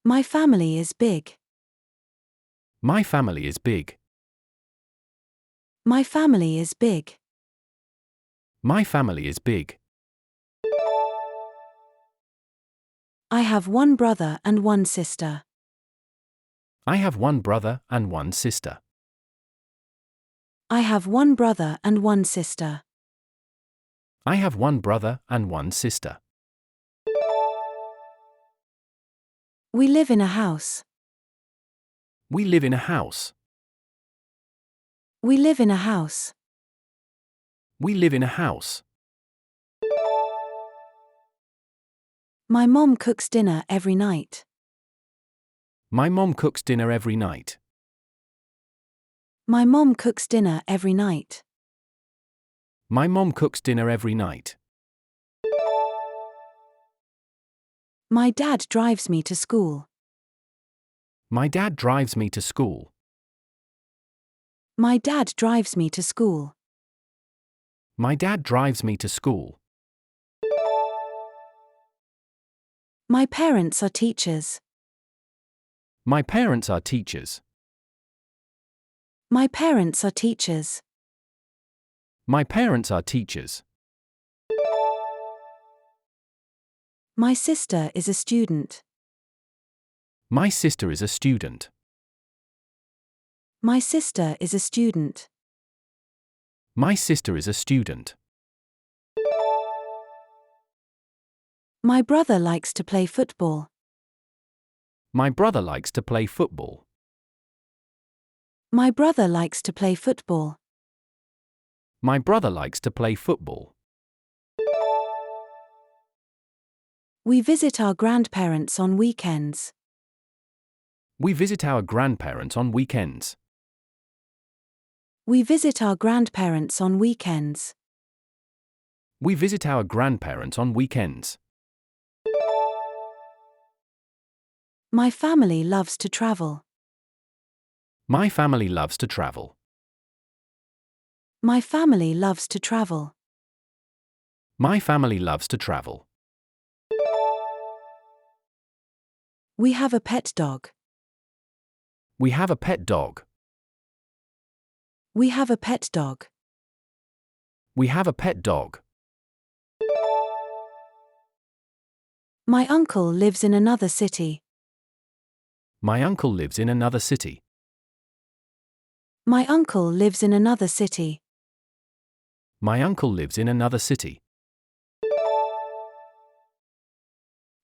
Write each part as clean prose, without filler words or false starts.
My family is big. My family is big. My family is big. My family is big. I have one brother and one sister. I have one brother and one sister. I have one brother and one sister. I have one brother and one sister. We live in a house. We live in a house. We live in a house. We live in a house. My mom cooks dinner every night. My mom cooks dinner every night. My mom cooks dinner every night. My mom cooks dinner every night. My dad drives me to school. My dad drives me to school. My dad drives me to school. My dad drives me to school. My parents are teachers. My parents are teachers. My parents are teachers. My parents are teachers. My sister is a student. My sister is a student. My sister is a student. My sister is a student. My brother likes to play football. My brother likes to play football. My brother likes to play football. My brother likes to play football. We visit our grandparents on weekends. We visit our grandparents on weekends. We visit our grandparents on weekends. We visit our grandparents on weekends. My family loves to travel. My family loves to travel. My family loves to travel. My family loves to travel. We have a pet dog. We have a pet dog. We have a pet dog. We have a pet dog. My uncle lives in another city. My uncle lives in another city. My uncle lives in another city. My uncle lives in another city.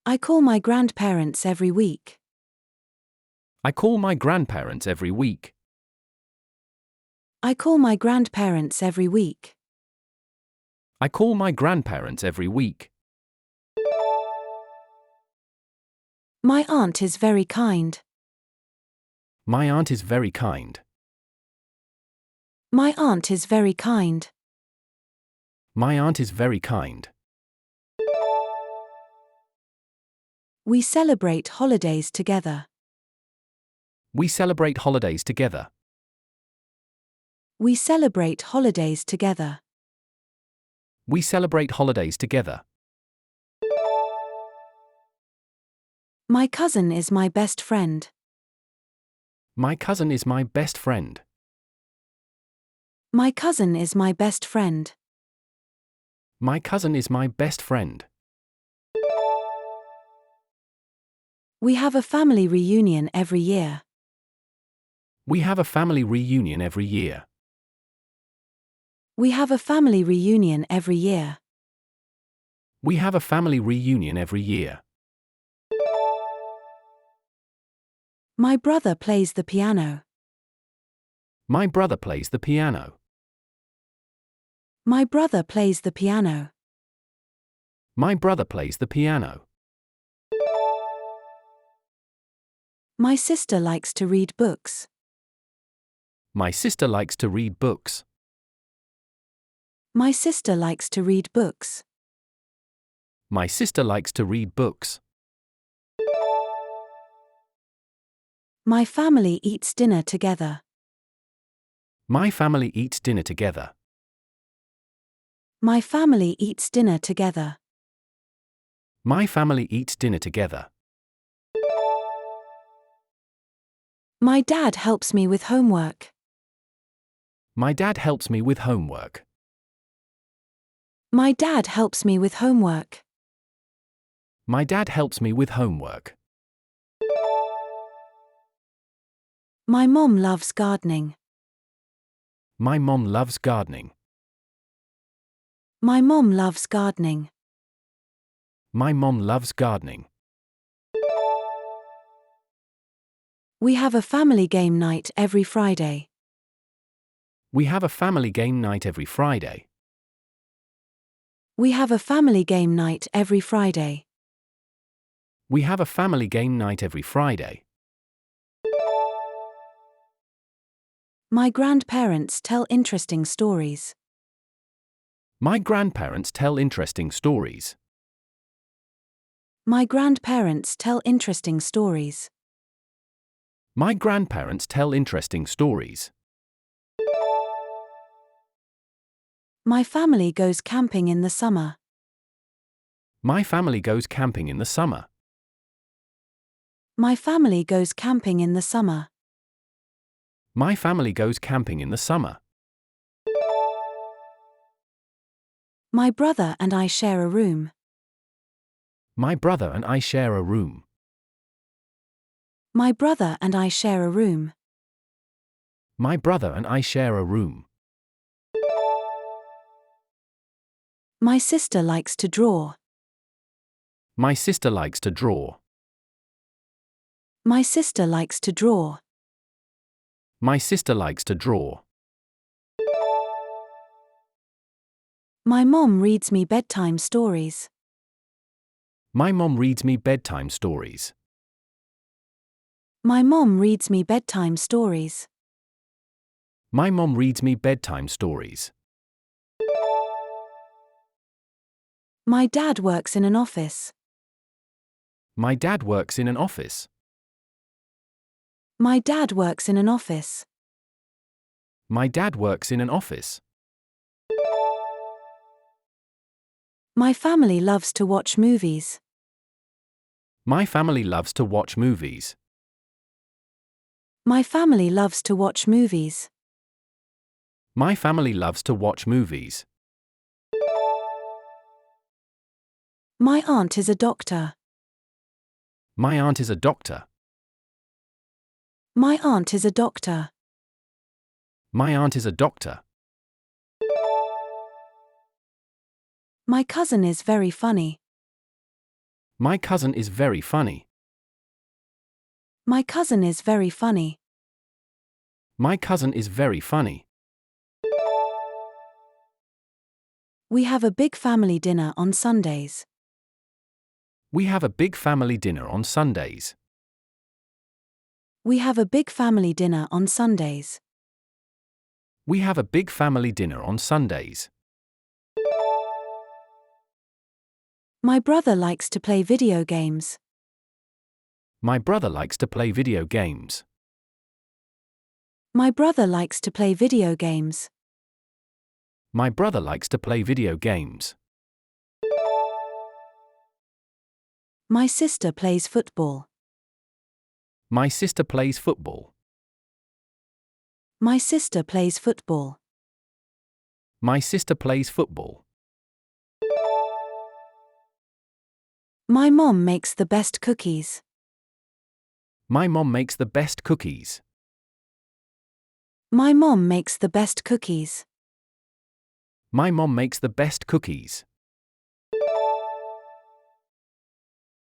I call my grandparents every week. I call my grandparents every week. I call my grandparents every week. I call my grandparents every week. My aunt is very kind. My aunt is very kind. My aunt is very kind. My aunt is very kind. We celebrate holidays together. We celebrate holidays together. We celebrate holidays together. We celebrate holidays together. My cousin is my best friend. My cousin is my best friend. My cousin is my best friend. My cousin is my best friend. We have a family reunion every year. We have a family reunion every year. We have a family reunion every year. We have a family reunion every year. My brother plays the piano. My brother plays the piano. My brother plays the piano. My brother plays the piano. My sister likes to read books. My sister likes to read books. My sister likes to read books. My sister likes to read books. My family eats dinner together. My family eats dinner together. My family eats dinner together. My family eats dinner together. My dad helps me with homework. My dad helps me with homework. My dad helps me with homework. My dad helps me with homework. My mom loves gardening. My mom loves gardening. My mom loves gardening. My mom loves gardening. We have a family game night every Friday. We have a family game night every Friday. We have a family game night every Friday. We have a family game night every Friday. My grandparents tell interesting stories. My grandparents tell interesting stories. My grandparents tell interesting stories. My grandparents tell interesting stories. My family goes camping in the summer. My family goes camping in the summer. My family goes camping in the summer. My family goes camping in the summer. My brother and I share a room. My brother and I share a room. My brother and I share a room. My brother and I share a room. My sister likes to draw. My sister likes to draw. My sister likes to draw. My sister likes to draw. My mom reads me bedtime stories. My mom reads me bedtime stories. My mom reads me bedtime stories. My mom reads me bedtime stories. My dad works in an office. My dad works in an office. My dad works in an office. My dad works in an office. My family loves to watch movies. My family loves to watch movies. My family loves to watch movies. My family loves to watch movies. My aunt is a doctor. My aunt is a doctor. My aunt is a doctor. My aunt is a doctor. My cousin is very funny. My cousin is very funny. My cousin is very funny. My cousin is very funny. We have a big family dinner on Sundays. We have a big family dinner on Sundays. We have a big family dinner on Sundays. We have a big family dinner on Sundays. My brother likes to play video games. My brother likes to play video games. My brother likes to play video games. My brother likes to play video games. My sister plays football. My sister plays football. My sister plays football. My sister plays football. My mom makes the best cookies. My mom makes the best cookies. My mom makes the best cookies. My mom makes the best cookies.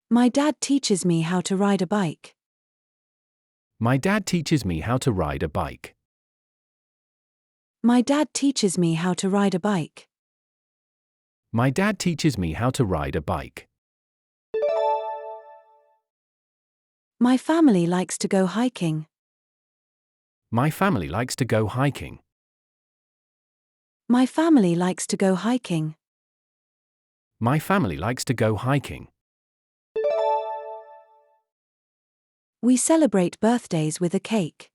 My dad teaches me how to ride a bike. My dad teaches me how to ride a bike. My dad teaches me how to ride a bike. My dad teaches me how to ride a bike. My family likes to go hiking. My family likes to go hiking. My family likes to go hiking. My family likes to go hiking. We celebrate birthdays with a cake.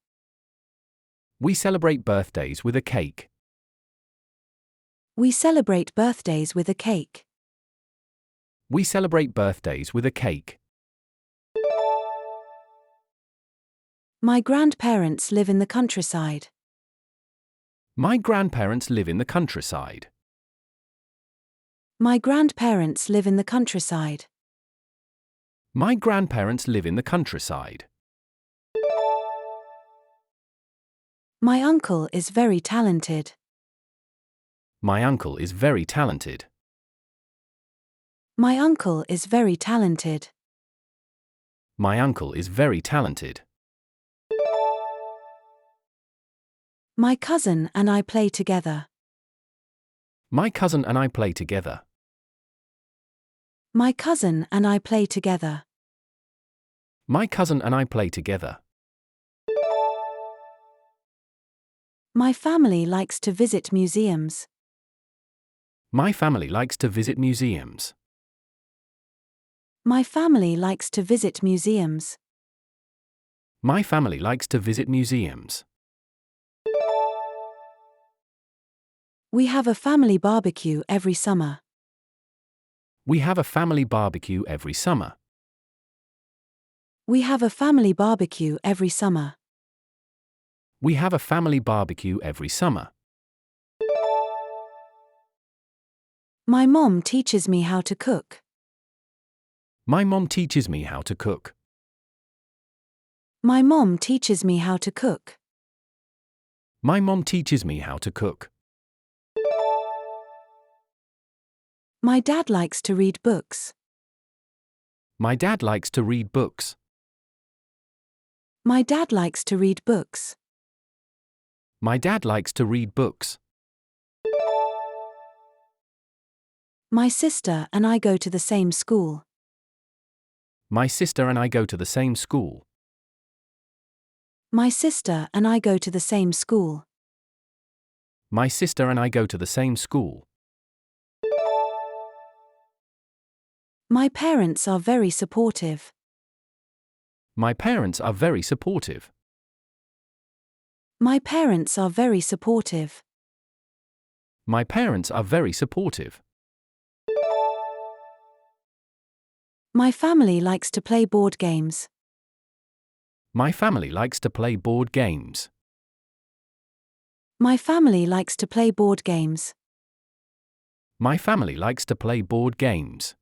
We celebrate birthdays with a cake. We celebrate birthdays with a cake. We celebrate birthdays with a cake. My grandparents live in the countryside. My grandparents live in the countryside. My grandparents live in the countryside. My grandparents live in the countryside. My uncle is very talented. My uncle is very talented. My uncle is very talented. My uncle is very talented. My cousin and I play together. My cousin and I play together. My cousin and I play together. My cousin and I play together. My family likes to visit museums. My family likes to visit museums. My family likes to visit museums. My family likes to visit museums. We have a family barbecue every summer. We have a family barbecue every summer. We have a family barbecue every summer. We have a family barbecue every summer. My mom teaches me how to cook. My mom teaches me how to cook. My mom teaches me how to cook. My mom teaches me how to cook. My dad likes to read books. My dad likes to read books. My dad likes to read books. My dad likes to read books. My sister and I go to the same school. My sister and I go to the same school. My sister and I go to the same school. My sister and I go to the same school. My parents are very supportive. My parents are very supportive. My parents are very supportive. My parents are very supportive. My family likes to play board games. My family likes to play board games. My family likes to play board games. My family likes to play board games.